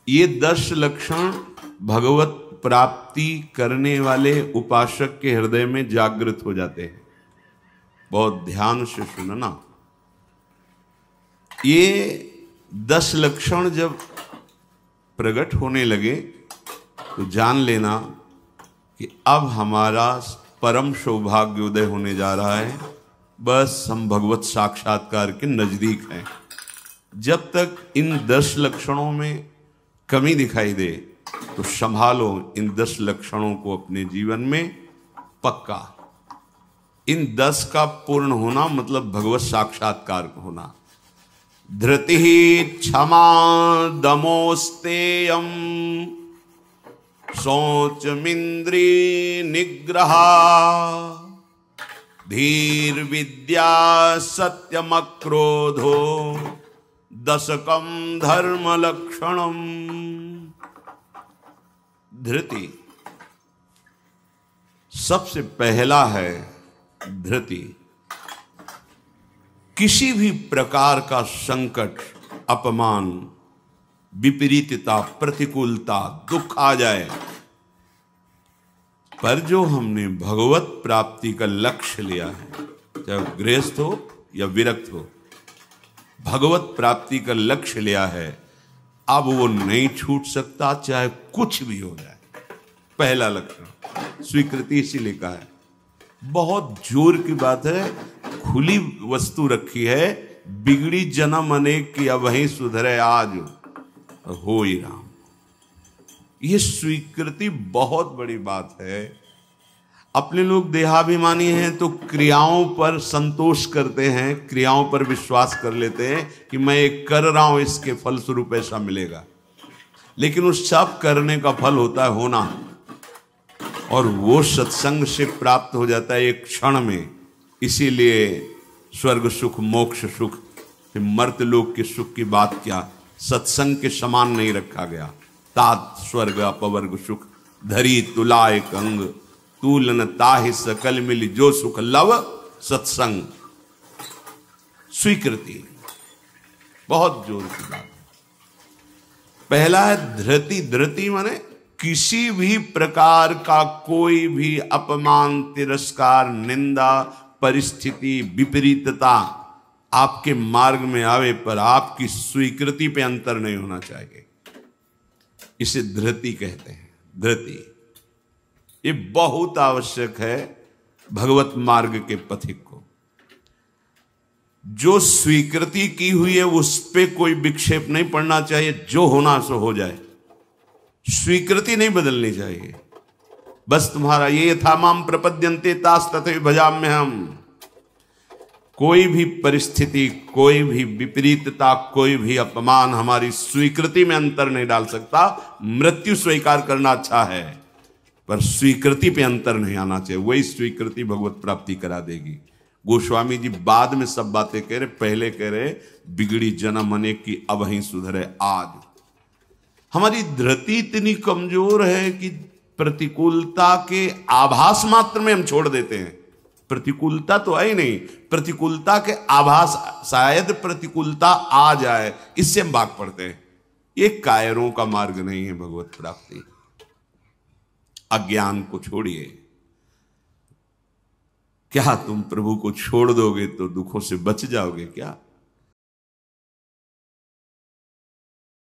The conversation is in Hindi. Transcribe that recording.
ये 10 लक्षण भगवत प्राप्ति करने वाले उपासक के हृदय में जागृत हो जाते हैं। बहुत ध्यान से सुनना। ये 10 लक्षण जब प्रकट होने लगे तो जान लेना कि अब हमारा परम सौभाग्योदय होने जा रहा है। बस हम भगवत साक्षात्कार के नजदीक हैं। जब तक इन 10 लक्षणों में कमी दिखाई दे तो संभालो इन 10 लक्षणों को अपने जीवन में पक्का। इन 10 का पूर्ण होना मतलब भगवत साक्षात्कार होना। धृति क्षमा दमोस्तेयम शौचमिंद्री निग्रहा धीर विद्या सत्यमक्रोधो दशकम धर्म लक्षणम। धृति सबसे पहला है। धृति किसी भी प्रकार का संकट, अपमान, विपरीतता, प्रतिकूलता, दुख आ जाए, पर जो हमने भगवत प्राप्ति का लक्ष्य लिया है, चाहे गृहस्थ हो या विरक्त हो, भगवत प्राप्ति का लक्ष्य लिया है, अब वो नहीं छूट सकता, चाहे कुछ भी हो जाए। पहला लक्षण स्वीकृति इसीलिए कहा है। बहुत जोर की बात है। खुली वस्तु रखी है, बिगड़ी जन्म अनेक की अब वहीं सुधरे आज हो ही राम। ये स्वीकृति बहुत बड़ी बात है। अपने लोग देहाभिमानी हैं तो क्रियाओं पर संतोष करते हैं, क्रियाओं पर विश्वास कर लेते हैं कि मैं ये कर रहा हूं, इसके फलस्वरूप ऐसा मिलेगा। लेकिन उस सब करने का फल होता है होना, और वो सत्संग से प्राप्त हो जाता है एक क्षण में। इसीलिए स्वर्ग सुख, मोक्ष सुख, फिर मर्त्यलोक के सुख की बात क्या, सत्संग के समान नहीं रखा गया। तात स्वर्ग अपवर्ग सुख धरी तुला एक अंग तूलन ताहि सकल मिली जो सुख लव सत्संग। स्वीकृति बहुत जोर की बात। पहला है धृति। धृति माने किसी भी प्रकार का कोई भी अपमान, तिरस्कार, निंदा, परिस्थिति, विपरीतता आपके मार्ग में आवे पर आपकी स्वीकृति पे अंतर नहीं होना चाहिए। इसे धृति कहते हैं। धृति ये बहुत आवश्यक है भगवत मार्ग के पथिक को। जो स्वीकृति की हुई है उस पे कोई विक्षेप नहीं पड़ना चाहिए। जो होना सो हो जाए, स्वीकृति नहीं बदलनी चाहिए। बस तुम्हारा ये था माम प्रपद्यन्ते तास तथे भजाम्य हम। कोई भी परिस्थिति, कोई भी विपरीतता, कोई भी अपमान हमारी स्वीकृति में अंतर नहीं डाल सकता। मृत्यु स्वीकार करना अच्छा है, पर स्वीकृति पे अंतर नहीं आना चाहिए। वही स्वीकृति भगवत प्राप्ति करा देगी। गोस्वामी जी बाद में सब बातें कह रहे, पहले कह रहे बिगड़ी जन्म अनेक की अब ही सुधरे आज। हमारी धृति इतनी कमजोर है कि प्रतिकूलता के आभास मात्र में हम छोड़ देते हैं। प्रतिकूलता तो है ही नहीं, प्रतिकूलता के आभास, शायद प्रतिकूलता आ जाए, इससे हम भाग पड़ते हैं। ये कायरों का मार्ग नहीं है भगवत प्राप्ति। अज्ञान को छोड़िए। क्या तुम प्रभु को छोड़ दोगे तो दुखों से बच जाओगे क्या?